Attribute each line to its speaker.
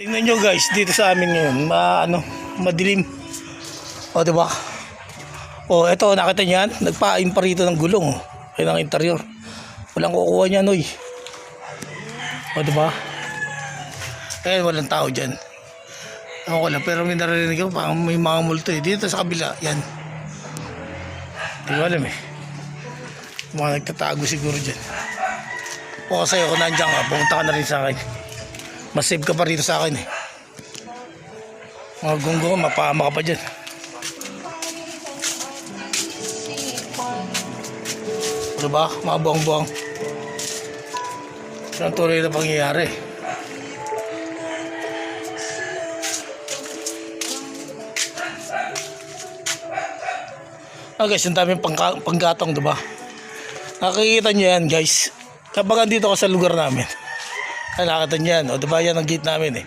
Speaker 1: Tingnan nyo guys, dito sa amin ngayon, madilim. O, diba? O, eto, nakita nyo yan? Nagpain pa rito ng gulong. Ayun ang interior. Walang kukuha niya, noy. O, diba? Ayun, walang tao dyan. Ako lang, pero may narinig ko, parang may mga multo eh. Dito sa kabila, yan. Hindi ko alam eh. Mga nagtatago siguro dyan. O, sa'yo, kung nandiyan ka, pumunta ka na rin sa akin. Mas save ka pa rito sa akin eh. Mga gunggong, mapahama ka pa dyan. Ano ba? Mga buwang-buwang. Ito ang tuloy na pangyayari. Guys, yung daming panggatong, diba? Nakikita nyo yan guys. Kapag andito ka sa lugar namin, ay nakakita nyo yan. O diba yan ang gate namin eh.